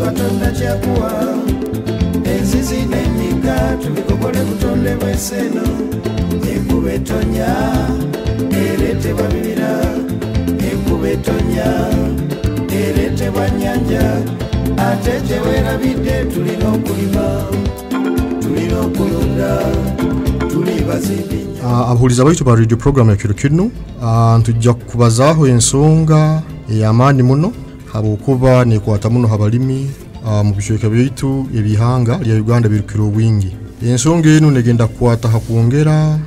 Katonda kyakuwa enzizi n'enyiga tubikokole butonde bw'enseno enkuba etonya ereetebwa bibira enkuba etonya ereetebwa nnyanja ate gye weerabidde tulina okulima tulina okulunda tuli bazimbi. Abahuliza baitu ba radio program ya kiro kino ntujja kubazaaho ensonga ey'amaani muno habwokuba nekwata muno abalimi mu bicweka byaitu ebihanga lya Uganda birukira obwingi. Ensonga eno negenda kukwata hakwongera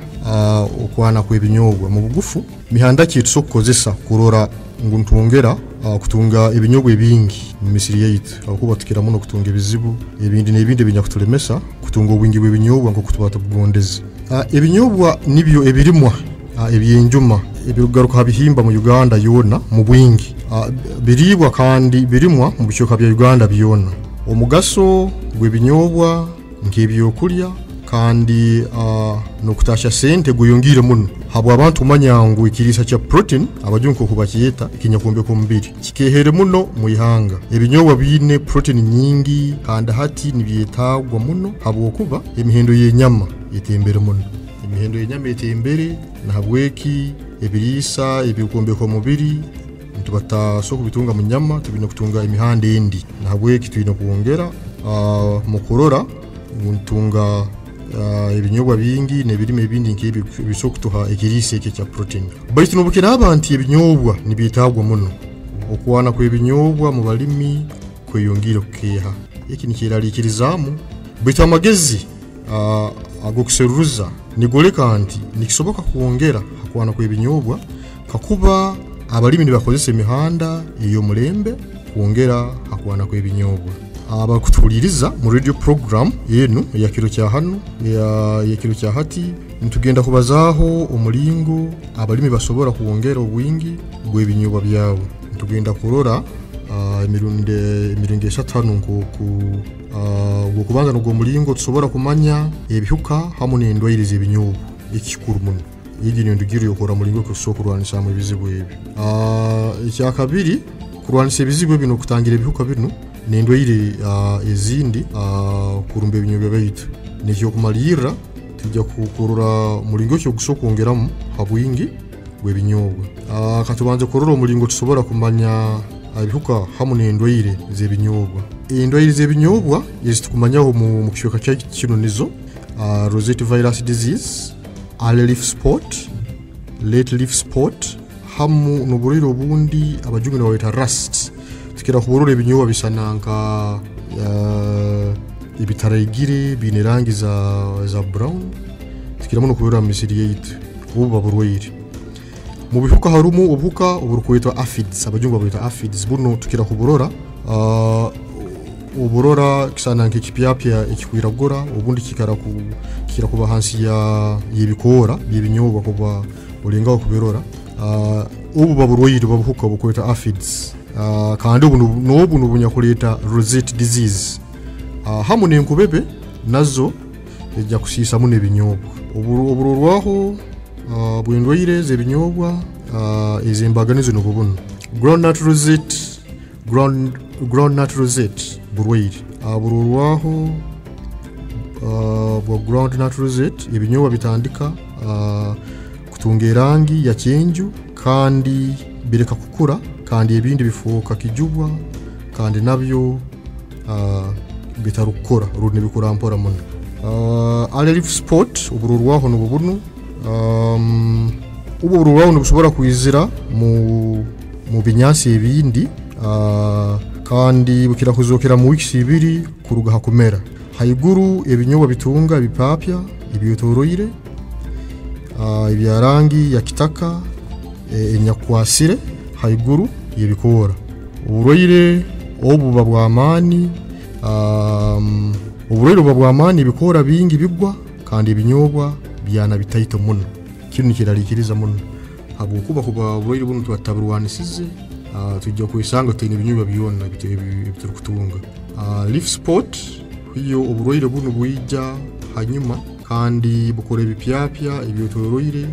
okwana kw'ebinyobwa mu bugufu mihanda ki tusokozesa kurora nguntwongera kutunga ebinyobwa ebingi mu misiri yaitu habwokuba tukira muno kutunga ebizibu ebindi n'ebindi binya kutulemesa kutunga obwingi bw'ebinyobwa ngo kutubata bugondezi. Ebinyobwa nibyo ebirimwa ebyenjuma ebirugaruka habihimba mu Uganda yona mu bwingi biribwa kandi birimwa mu bicoka bya Uganda byona. Omugaso gw'ebinyobwa nk'ebyokulya kandi no kutasha sente guyongire muno habwa abantu manyangu ikirisa cha protein abajunko kubakiyeta ikinyakombe ko mbiri kikehere muno mu ihanga. Ebinyobwa bine protein nyingi kandi hati nibyetagwa muno habwo kuba emihendo y'enyama yetembere muno. Emihendo y'enyama yetembere na habweki ebirisa ebikombe ko mubiri ntubata so kubitunga mu nyama tubina kutunga imihande endi na habweki tuyina kuongera mu kurora ntunga ebinyobwa bingi nebirime ebindi nkebi bisokutuha ekirisi eke kya protein. Baitu nobukira abantu ebinyobwa nibyetagwa muno okwana kw'ebinyobwa mu balimi kweyongire kukeha iki nikiralikirizamu baitu amagezi agokuseruza nigoleka nti nikisoboka kuongera hakwana kw'ebinyobwa kakuba abalimi nibakozesa emihanda iyo mulembe kuongera hakwana kw'ebinyobwa. Abakutuliriza mu radio program yenu ya kiro kya hano ya kiro kya hati ntugenda kubazaho umulingo abalimi basobora kuongera obwingi bw'ebinyobwa byabo. Ntugenda kurora emiringo esatanu ngo kubanza ngo mulingo tusobora kumanya ebihuka hamwe n'endwaire z'ebinyobwa ekikuru muno yigi ni ndugiro yokora mulingo kusokurwanisa mu bizibu ebi. Ekya kabiri kurwanisa ebizibu bino kutangira ebihuka bino n'endwaire ezindi kurumba ebinyobwa baitu nikyo kumalira tujja kukurura mulingo kyo gusokwongeramu habwingi bw'ebinyobwa. Katubanze kurura mulingo tusobora kumanya abihuka hamwe n'endwaire z'ebinyobwa. Endwaire z'ebinyobwa yezitukumanyaho mu kishweka kya kino nizo rosette virus disease, early leaf spot, late leaf spot hamu n'oburwaire obundi abajungu bawita rust. Tukira kuburura ebinyobwa bisananka ibitarayigire bine rangi za brown tukira muno kubura misiri yaitu ubu burwaire. Mu bihuka harumu obuhuka oburukwetwa aphids abajungu babita aphids buno tukira kuburora uburora kisananka ekipyapya ekikwiragura obundi kikira kuba hansi y'ebikora by'ebinyobwa kuba olingaho kubirora ubu baburwaire babuhuka bukwetwa aphids. Kandi ubu nubunya kuleta rosette disease hamu n'enkubebe nazo ejja kusiisa muno ebinyobwa. Oburwaho bw'endwaire z'ebinyobwa ez'embaganizo n'obubuno groundnut rosette burwaire burwaho bwa groundnut rosette ebinyobwa bitandika kutunga erangi ya kyenju kandi bireka kukura kandi ebindi bifuuka kijubwa kandi nabyo bitarukora rune bikura mpora muno. Early leaf spot ubururwaho n'obubuno ubururwaho nibushobora kwizira mu binyasi ebindi kandi bukira kuzokera mu wiki 2 kuruga hakumera haiguru ebinyobwa bitunga ibipapya ibyotoroire ibyarangi ya kitaka enyakwasire haiguru yebikora. Uburwaire obuba bw'amani uburwaire bw'amani bikora bingi bigwa kandi ebinyobwa byana bitaito muno kinu kiralikiriza muno habwokuba kuba uburwaire buno twataburwanisize tujja kwisanga tene ebinyobwa byona bituri kutunga. Leaf spot hiyo uburwaire buno bwija hanyuma kandi bukora ebipyapya ebyotoroire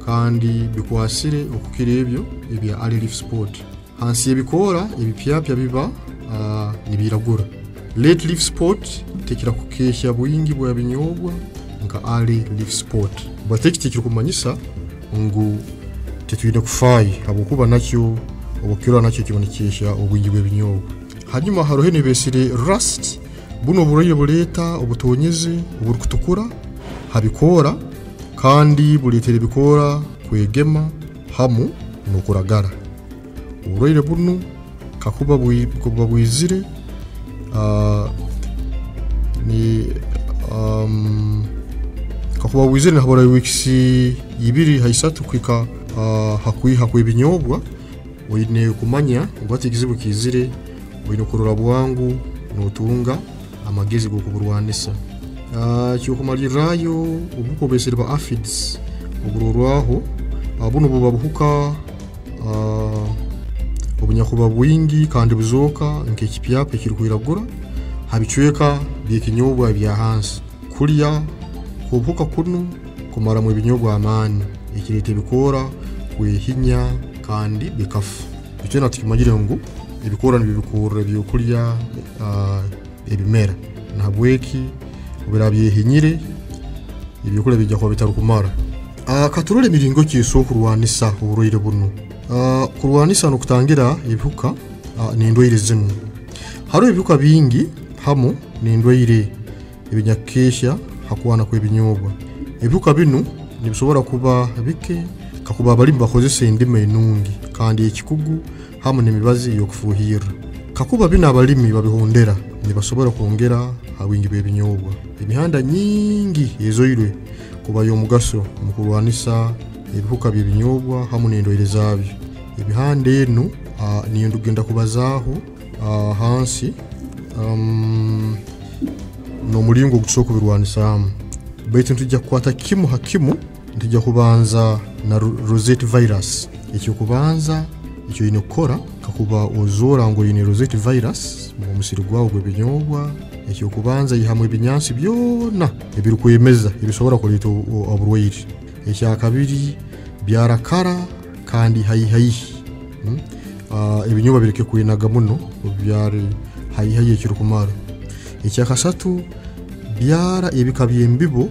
kandi bikwasire okukira ebyo ebya early leaf spot hansi ebikora ebipyapya biba nibiragura. Late leaf spot tekira kukesha bwingi bwa binyobwa nka early leaf spot. Batekitira kumanyisa ngo tetwine kufai abukuba nakyo obukira nakyo kibonekesha obwingi bwa binyobwa. Hanyuma harohene besire rust buno buroye buleta obutonyeze oburukutukura habikora kandi buletera bikora kwegema hamu nokuragara. Uroire buno kakuba bwizire ni kakuba bwizire habora wikisi ibiri haisatu kwika hakwi binyobwa wine kumanya ubatigize bukizire wine kurura bwangu notunga amagezi go kuburwanisa. Cyo kumalirayo ubuko besire ba aphids ubururaho abuno bubabuhuka obunyakuba bwingi kandi buzoka nk'ekipyape kirukwiragura habicweka byekinyobwa bya hansi kurya kubuka kuno kumara mu binyobwa amani ikirete bikora kwehinya kandi bikafu. Icyo natikimagire ngo ibikora nibikura byo kurya ebimera nabweki ubirabye hinyire ibikora bijya kwa bitarukumara. Katurole miringo kiso kurwanisa uburoire buno. Kurwanisa no kutangira ibihuka n'indwaire zimwe. Haro ibihuka bingi hamo n'indwaire ibinyakesha hakwana kwa ibinyobwa. Ibihuka bino nibishobora kuba bike kakuba bari bakozese indime nungi kandi ikikugu hamo n'imibazi yo kufuhira. Kakuba bina abalimi babihondera nibashobora kongera hawingi bebinyobwa. Imihanda nyingi yezoirwe kuba yo mugaso mu kurwanisa ibihuka by'ibinyobwa hamwe n'indwaire zabyo. Ibihande eno niyo ndugenda kubazaho hansi no mulingo gusoko birwanisa. Baitu ntujja kwata kimu hakimu ntujja kubanza na rosette virus. Icyo kubanza icyo inokora kakuba ozora ngo yine rosette virus mu musiri gwawo gwebinyobwa. Icyo kubanza yihamwe binyansi byona ebirukwemeza ibishobora kuleta oburwaire. Icya kabiri byarakara kandi hayi ibinyobwa bireke kwinaga muno byari hayi kirukumara. Icya kasatu byara ebikabye mbibo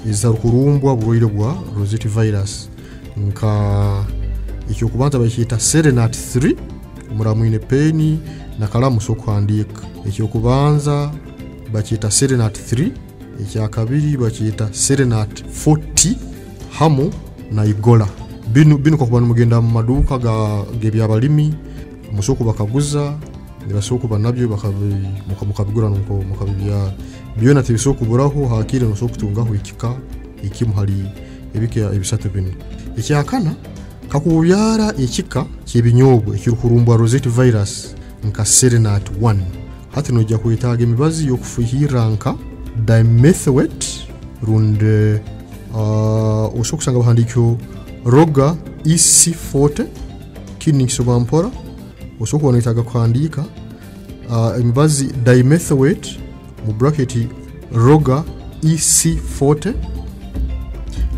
izarukurumbwa burwaire bwa rosette virus nka icyo kubanza bakita serenat 3 umuramwine peni na kalamu so kwandika. Icyo kubanza bakita serenat 3. Icya kabiri bakita serenat 40 hamu na igola. Bino kwa kubana mugenda mu maduka gebya abalimi musoko bakaguza nibasoko banabyo bakabigura nuko mukabibya byona tibisoko buraho hakire no soko tungaho ikimu hari ebike ebisatu bino. Icya kana kakubyara ikika kibinyobwa kirukurumbwa rosette virus nka serenat 1 hati no jya kwitaga imibazi yo kufuhira nka dimethoate runde usokusanga bahandikyo roga EC40 kini kisobampora usoko nitaga kwandika imibazi dimethoate mu bracket roga EC40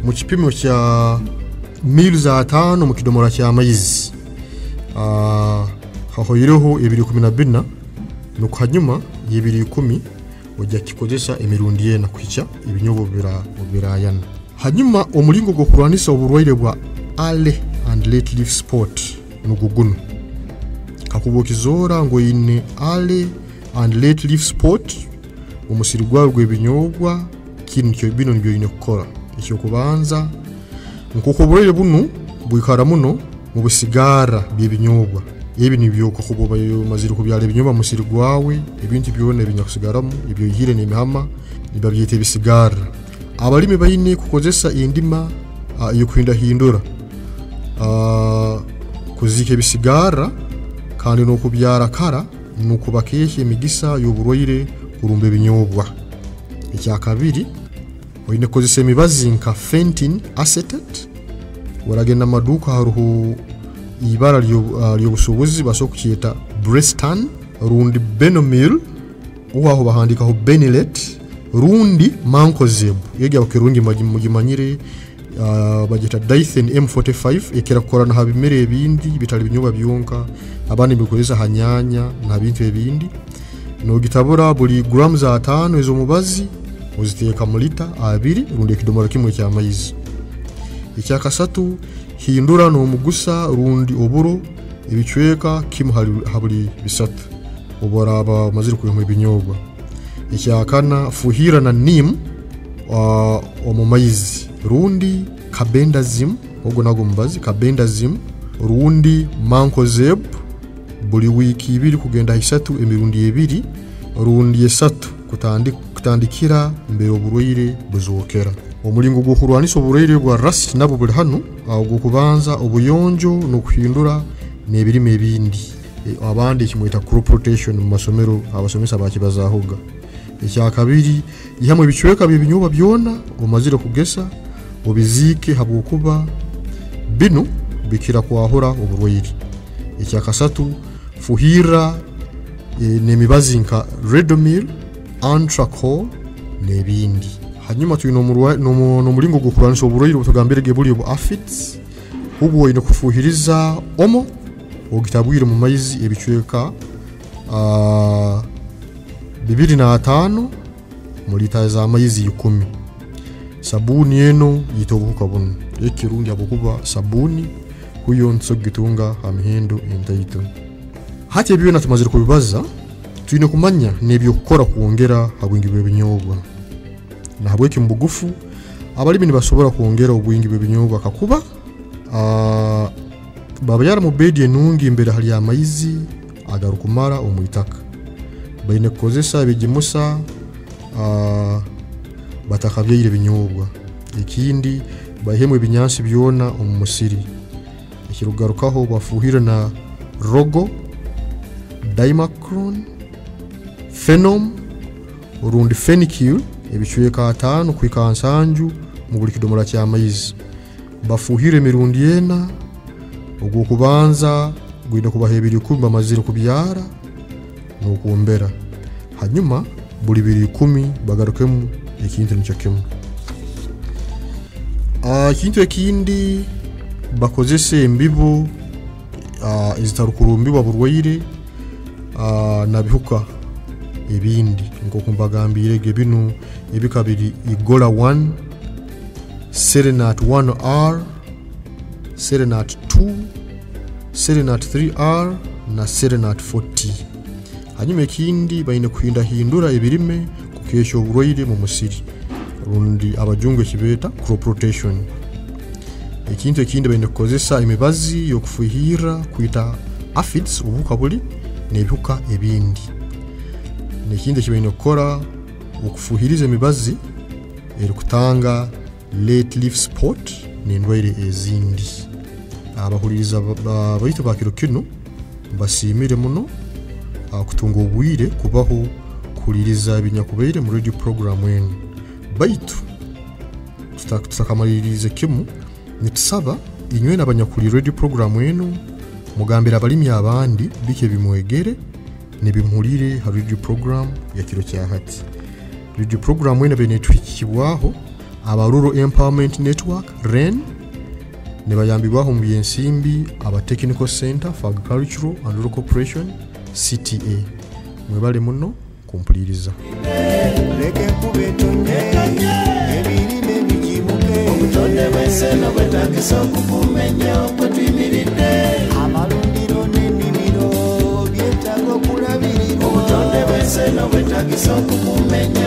mu kipimo cya mil za 5 mu kidomora cya mayizi. Hahoyireho 212 nuko hanyuma y210 ujya kikozesa emirundi yena kwica ibinyobo birayana. Hanyuma omulingo go kurwanisa uburwaire bwa early and late leaf spot nuguguno kakubokizora ngo ine early and late leaf spot umusiri gwawe gwebinyobwa kintu cyo bino nibyo ine gukora. Icyo kubanza nkuko burwaire buno bwikara muno mu busigara by'ibinyobwa. Ibi nibyo kukuboba maziri kubyara ibinyobwa musiri gwawe ibindi byone binyakusigaramo ibyo yihire n'imihama nibabyite bisigara. Abalimi bayine kukozesa indima yo kwinda hindura kuzike bisigara kandi no kubyara kara nuko bakeshe imigisa y'uburwaire kurumbe binyobwa. Icya kabiri oyine kozesa imibazi nka fentin acetate waragenda maduka haruho ibara ryo busubuzi basokukiyeta Brestan rundi Benomil uwaho bahandikaho Benilet rundi Mankozeb yega bakirungi mugimanyire bagita Dythen M45 ekirakorana habimere ebindi bitali binyobwa byonka abandi bikoreza hanyanya na bintu ebindi. nogitabura buli grams 5 ez'omubazi oziteeka mu lita 2 rundi ekidomora kimwe ky'amaizi. Ekyakasatu hindura n'omugusa rundi oburo ebicweka kimu habuli bisatu oboraba maziri kuyoma ebinyobwa. Ekyakana fuhira na neem omu maizi rundi carbendazim ogwo nago mubazi carbendazim rundi mancozeb buli wiki 2 kugenda 3 emirundi 2 rundi 3 kutandikira mbere oburwaire buzokera. Omulingo gwo kurwanisa oburwaire bwa rust nabo buli hano gwo kubanza obuyonjo n'okuhindura n'ebirime ebindi abandi kimwita crop rotation mu masomero abasomesa bakibazahoga. Ekyakabiri ihamwe bicweka by'ebinyobwa byona omazire kugesa obizike habwokuba bino bikira kwahura oburwaire. Ekyakasatu fuhira n'emibazi nka redomil anthracol n'ebindi. Hanyuma tuyino n'omulingo gwo kurwanisa oburwaire butugambirege buli obu aphids ubwo ino kufuhiriza omo ogitabwire mu maizi ebicweka 2.5 mu lita za maizi 10. Sabuni eno yitobuka buno ekirundi abokuba sabuni huyo nso gitunga amihendo entaito. Hati ebyo natumazire kubibaza tuyine kumanya nebyo kukora kuongera habwingi bw'ebinyobwa na habweki mbugufu abalimi nibasobora kuongera obwingi bw'ebinyobwa kakuba baba yara mu bedi enungi imbere hali amaizi agarukumara omwitaka baine kukozesa ebigimusa batakabyeire binyobwa. Ikindi bahemwe binyansi byona omu musiri ekirugarukaho bafuhira na rogo dimacron phenom urundi fenicil ebicweka 5 kwika nsanju mu buli kidomora kya maizi bafuhire mirundi 4 ogwo kubanza gwine kubahebiri 10 bamazire kubyara n'okuombera hanyuma buli 10 bagarukemu ekintu nicyo kimwe. Kintu ekindi bakozese embibo ezitarukurumbiwa burwaire na bihuka ebindi ngo kumbagambire gebino ebikabiri igola 1 serenat 1R serenat 2 serenat 3R na serenat 40. Hanyuma ekindi baine kuhinda hindura ebirime kukesha oburwaire mu musiri rundi abajungu kibeta crop rotation. Ekintu ekindi baine kukozesa emibazi yokufuhira kuita aphids obuka buli nebihuka ebindi. Nekindi kibaine kukora okufuhiriza emibazi eri kutanga late leaf spot n'endwaire ezindi. Abahuliriza baitu bakiro kino basimire muno kutunga obwire kubaho kuliriza ebinyakubaire mu radio program eno baitu tutakamalirize kimu nitusaba inywe n'abanyakuri radio program eno mugambira abalimi abandi bike bimwegere nebimulire ha radio program ya kiro kya hati. Radio program eno benetwikibwaho aba Rural Empowerment Network REN nebayambibwaho mu byensimbi aba Technical Center for Agricultural and Rural Cooperation CTA. Mwebale muno kumpuliriza. Leke kubetonye ebirime bijibuke obutonde bw'enseno bwetagisa okukumenya okwetuyimiridde amalundiro n'ennimiro byetaaga okulabirirwa obutonde bw'enseno bwetagisa okukumenya